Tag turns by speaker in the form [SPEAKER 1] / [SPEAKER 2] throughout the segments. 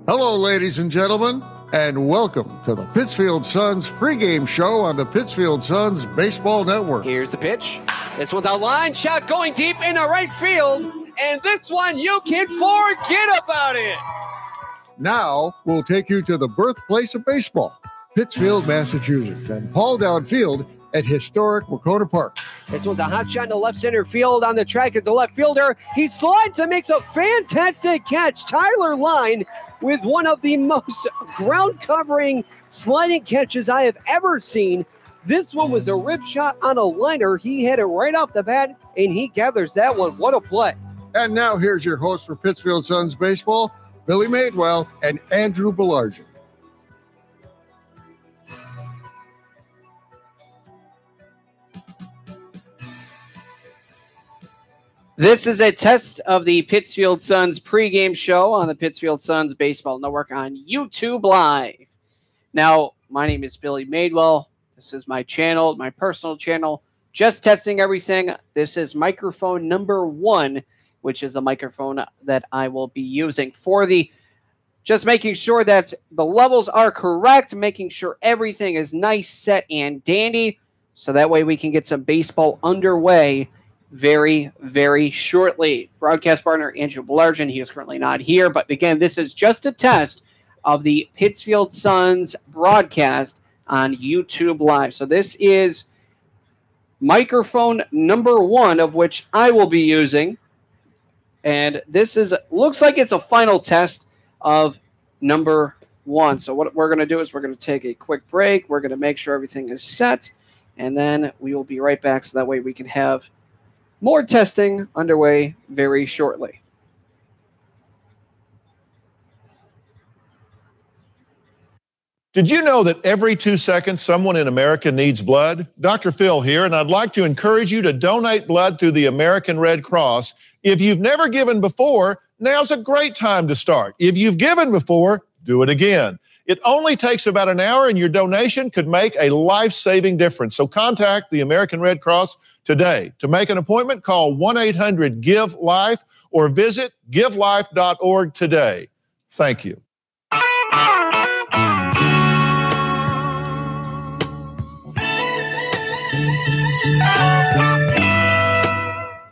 [SPEAKER 1] Hello, ladies and gentlemen, and welcome to the Pittsfield Suns pregame show on the Pittsfield Suns Baseball Network.
[SPEAKER 2] Here's the pitch. This one's out line. Shot going deep into right field. And this one, you can forget about it.
[SPEAKER 1] Now, we'll take you to the birthplace of baseball, Pittsfield, Massachusetts, and haul downfield at historic Wacona Park.
[SPEAKER 2] This one's a hot shot to left center field. On the track is a left fielder. He slides and makes a fantastic catch. Tyler Line with one of the most ground-covering sliding catches I have ever seen. This one was a rip shot on a liner. He hit it right off the bat, and he gathers that one. What a play.
[SPEAKER 1] And now here's your host for Pittsfield Suns Baseball, Billy Madewell and Andrew Belargin.
[SPEAKER 2] This is a test of the Pittsfield Suns pregame show on the Pittsfield Suns Baseball Network on YouTube Live. Now, my name is Billy Madewell. This is my channel, my personal channel, just testing everything. This is microphone number 1, which is the microphone that I will be using for just making sure that the levels are correct, making sure everything is nice, set, and dandy, so that way we can get some baseball underway very, very shortly. Broadcast partner Andrew Belargin, he is currently not here, but again, this is just a test of the Pittsfield Suns broadcast on YouTube Live. So this is microphone number 1, of which I will be using, and this looks like it's a final test of number 1. So what we're going to do is we're going to take a quick break. We're going to make sure everything is set, and then we will be right back so that way we can have more testing underway very shortly.
[SPEAKER 3] Did you know that every 2 seconds someone in America needs blood? Dr. Phil here, and I'd like to encourage you to donate blood through the American Red Cross. If you've never given before, now's a great time to start. If you've given before, do it again. It only takes about an hour, and your donation could make a life-saving difference. So contact the American Red Cross today. To make an appointment, call 1-800-GIVE-LIFE or visit givelife.org today. Thank you.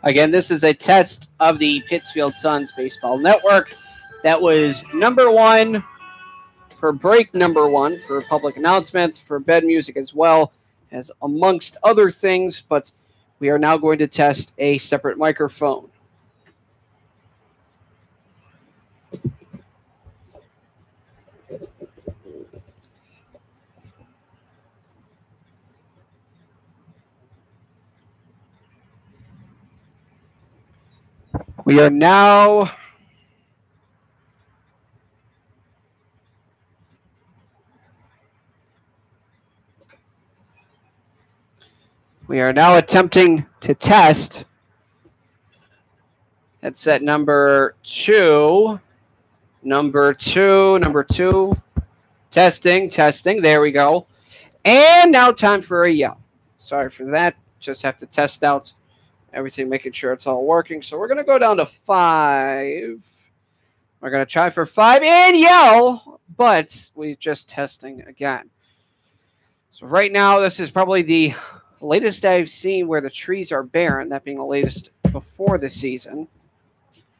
[SPEAKER 2] Again, this is a test of the Pittsfield Suns Baseball Network. That was number 1 for break number 1 for public announcements, for bed music as well as amongst other things, but we are now going to test a separate microphone. We are now attempting to test headset number 2. Number 2. Testing. There we go. And now time for a yell. Sorry for that. Just have to test out everything, making sure it's all working. So we're going to go down to 5. We're going to try for 5 and yell, but we're just testing again. So right now, this is probably the latest I've seen where the trees are barren, that being the latest before the season,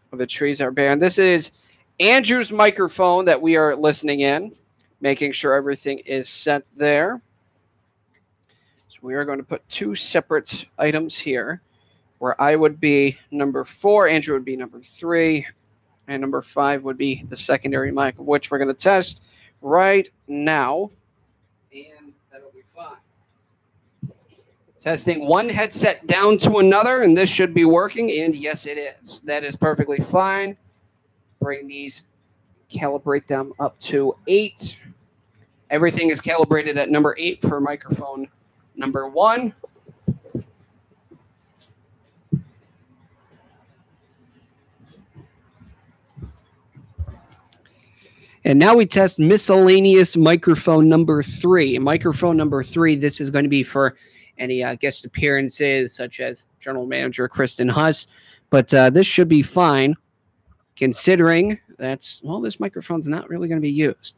[SPEAKER 2] where the trees are barren. This is Andrew's microphone that we are listening in, making sure everything is set there. So we are going to put 2 separate items here, where I would be number 4, Andrew would be number 3, and number 5 would be the secondary mic, of which we're going to test right now. And that'll be fine. Testing one headset down to another, and this should be working, and yes, it is. That is perfectly fine. Bring these, calibrate them up to 8. Everything is calibrated at number 8 for microphone number 1. And now we test miscellaneous microphone number 3. Microphone number 3, this is going to be for any guest appearances, such as General Manager Kristen Huss. But this should be fine, considering this microphone's not really going to be used.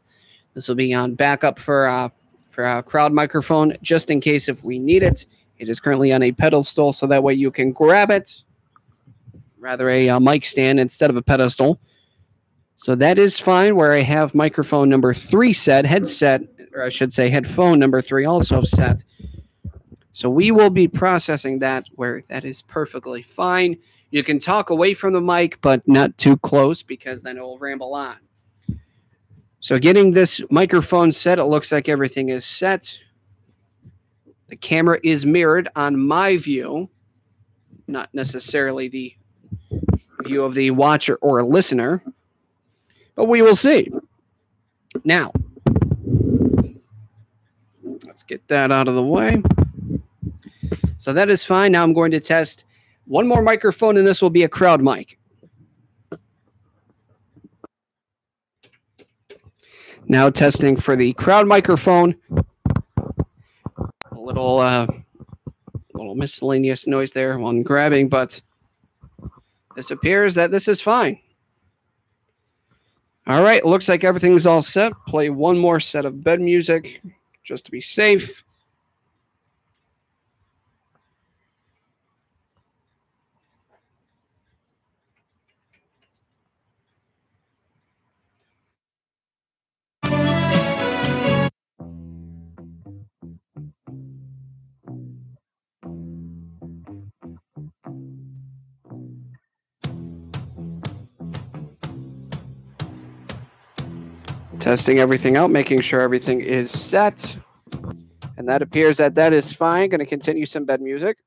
[SPEAKER 2] This will be on backup for a crowd microphone, just in case if we need it. It is currently on a pedestal, so that way you can grab it. Rather a mic stand instead of a pedestal. So that is fine, where I have microphone number 3 set, headphone number 3 also set. So we will be processing that where that is perfectly fine. You can talk away from the mic, but not too close, because then it will ramble on. So getting this microphone set, it looks like everything is set. The camera is mirrored on my view, not necessarily the view of the watcher or listener, but we will see. Now, let's get that out of the way. So that is fine. Now I'm going to test one more microphone, and this will be a crowd mic. Now testing for the crowd microphone. A little miscellaneous noise there when grabbing, but this appears that this is fine. All right, looks like everything's all set. Play one more set of bed music just to be safe. Testing everything out, making sure everything is set. And that appears that that is fine. Going to continue some bed music.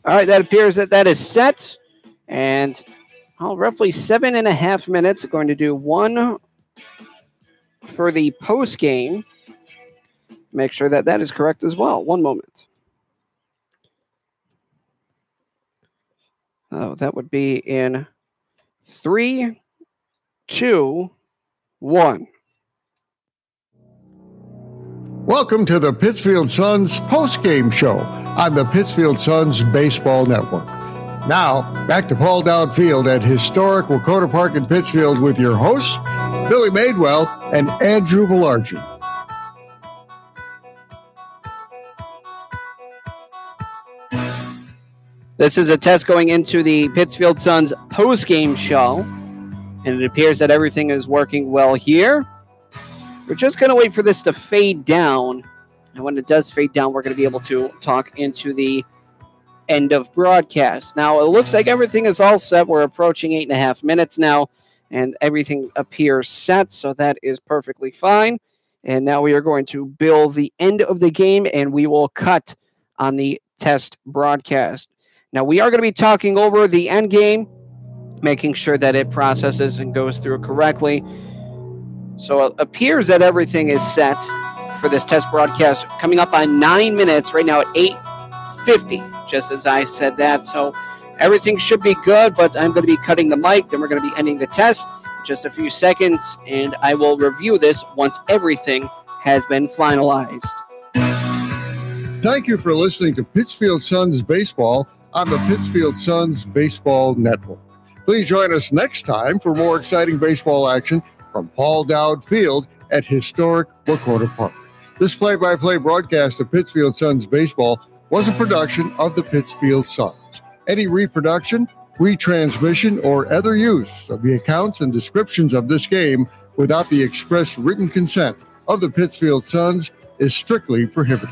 [SPEAKER 2] All right, that appears that that is set. And roughly 7.5 minutes. Going to do one for the post game. Make sure that that is correct as well. One moment. Oh, that would be in 3, 2, 1.
[SPEAKER 1] Welcome to the Pittsfield Suns post-game show on the Pittsfield Suns Baseball Network. Now, back to Paul Dowd Field at historic Wakota Park in Pittsfield with your hosts, Billy Madewell and Andrew Belargin.
[SPEAKER 2] This is a test going into the Pittsfield Suns post-game show, and it appears that everything is working well here. We're just going to wait for this to fade down, and when it does fade down, we're going to be able to talk into the end of broadcast. Now, it looks like everything is all set. We're approaching 8.5 minutes now, and everything appears set, so that is perfectly fine. And now we are going to bill the end of the game, and we will cut on the test broadcast. Now, we are going to be talking over the end game, making sure that it processes and goes through correctly. So it appears that everything is set for this test broadcast coming up on 9 minutes, right now at 8:50, just as I said that. So everything should be good, but I'm going to be cutting the mic. Then we're going to be ending the test in just a few seconds, and I will review this once everything has been finalized.
[SPEAKER 1] Thank you for listening to Pittsfield Suns Baseball on the Pittsfield Suns Baseball Network. Please join us next time for more exciting baseball action from Paul Dowd Field at historic Wakota Park. This play-by-play broadcast of Pittsfield Suns Baseball was a production of the Pittsfield Suns. Any reproduction, retransmission, or other use of the accounts and descriptions of this game without the express written consent of the Pittsfield Suns is strictly prohibited.